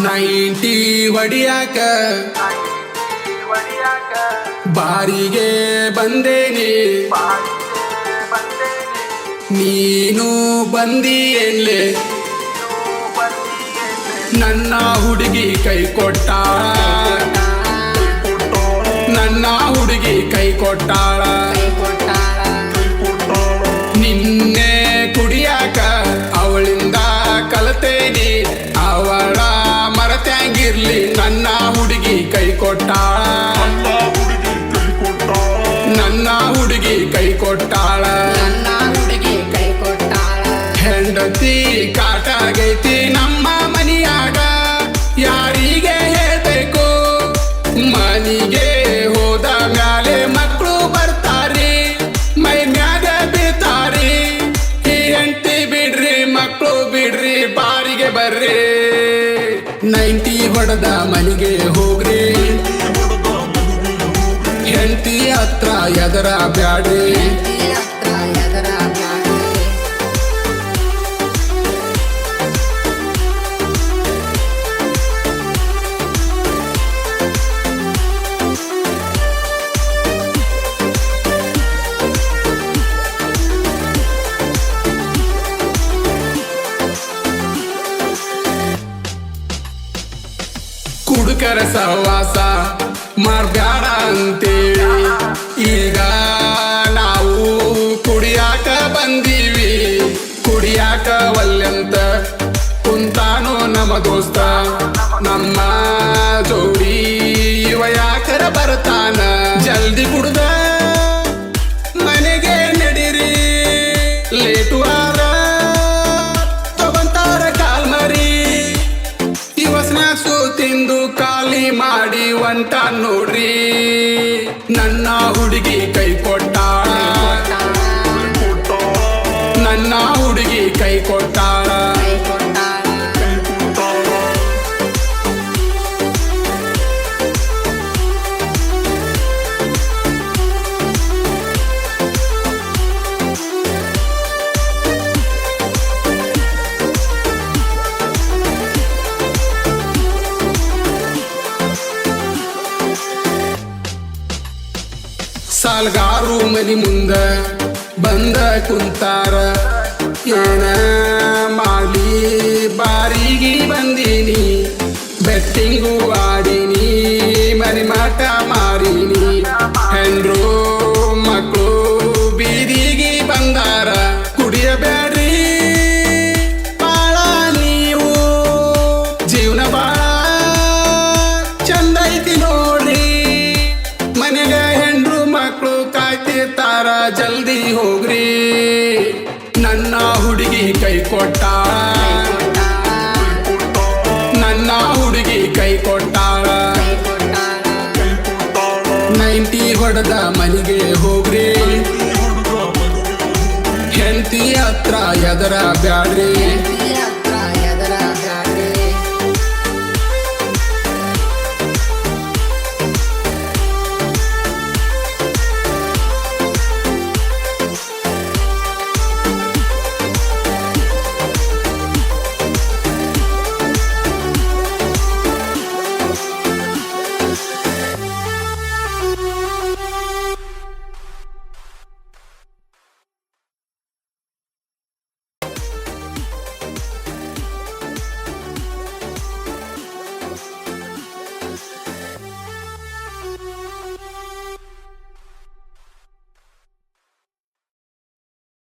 90 ಹೊಡಿಯಾಕ ಬಾರಿಗೆ ಬಂದೇನಿ, ನೀನು ಬಂದಿಯೆಲ್ಲೇ? ನನ್ನ ಹುಡುಗಿ ಕೈ ಕೊಟ್ಟಾಳ, ನನ್ನ ಹುಡುಗಿ ಕೈ ಕೊಟ್ಟಾಳ. ನಿನ್ನೆ ಕುಡಿಯಾಕ ಅವಳಿಂದ ಕಲತೇನಿ, ಅವಳ ಮರತ್ಯಾಂಗಿರ್ಲಿ ನನ್ನ ಹುಡುಗಿ ಕೈ ಕೊಟ್ಟಾಳ, ನನ್ನ ಹುಡುಗಿ ಕೈ ಕೊಟ್ಟಾಳ. ಹೆಂಡತಿ ಕಾಟಾಗೈತಿ ನಮ್ಮ ಮನಿಯಾಗ, ಯಾರಿಗೆ ಹೇಳ್ಬೇಕು? ಮನಿಗೆ ಹೋದ ಮ್ಯಾಲೆ ಮಕ್ಕಳು ಬರ್ತಾರಿ, ಮೈ ಮ್ಯಾಗ ಬೀಳ್ತಾರಿ. ಈ ಹೆಂಡತಿ ಬಿಡ್ರಿ, ಮಕ್ಕಳು ಬಿಡ್ರಿ, ಬಾರಿಗೆ ಬರ್ರಿ. 90 ಹೊಡೆದ ಮನಿಗೆ ಹೋಗ್ರಿ, ಹೆಂಡತಿ ಹತ್ರ ಎದರ ಬ್ಯಾಡ್ರಿ. ಕುಡುಕರ ಸಹವಾಸ ಮಾಡ್ಬ್ಯಾಡ ಅಂತೇಳಿ ಈಗ ನಾವು ಕುಡಿಯಾಕ ಬಂದೀವಿ. ಕುಡಿಯಾಕ ಒಲ್ಲೆಂತ ಕುಂತಾನೋ ನಮ್ಮ ದೋಸ್ತ, ನಮ್ಮ ಜೋಡಿ ಇವ ಯಾಕರ ಬರ್ತಾನ? ಜಲ್ದಿ ಕುಡ್ದ ಮನೆಗೆ ನಡೀರಿ, ಲೇಟು ಆರ ತಗೊಂತಾರ ಕಾಲ್ ಮರಿ. ಇವ ಸ್ನಾಕ್ಸು ತಿಂದು ಖಾಲಿ ಮಾಡಿ ಒಂಟ ನೋಡ್ರಿ. ನನ್ನ ಹುಡುಗಿ ಕೈ ಕೊಟ್ಟಾಳ, ನನ್ನ ಹುಡುಗಿ ಕೈ ಕೊಟ್ಟಾಳ. ಸಾಲ್ಗಾರು ಮನಿ ಮುಂದ ಬಂದ ಕುಂತಾರ, ಏನ ಮಾಡಿ ಬಾರಿಗೆ ಬಂದೀನಿ. ಬೆಟ್ಟಿಂಗು ಆಡೀನಿ, ಮನಿ ಮಾಟ ಮಾರೀನಿ. ಹೆಂಡ್ರು ಮಕ್ಕಳು ಬೀದಿಗೆ ಬಂದಾರ, ಕುಡಿಯಬೇಡ್ರಿ ಬಾಳ ನೀವು, ಜೀವನ ಬಾಳ ಚಂದ ಐತಿ ನೋಡ್ರಿ. ಮನೆಗ ಹೆಂಡ್ರು ಮಕ್ಕಳು ಕಾಯ್ತಿರ್ತಾರ, ಜಲ್ದಿ ಹೋಗ್ರಿ. ನನ್ನ ಹುಡುಗಿ ಕೈ ಕೊಟ್ಟಾಳ, ನನ್ನ ಹುಡುಗಿ ಕೈ ಕೊಟ್ಟಾಳ. 90 ಹೊಡೆದ ಮನೆಗೆ ಹೋಗ್ರಿ, ಹೆಂಡತಿ ಹತ್ರ ಎದರ ಬ್ಯಾಡ್ರಿ.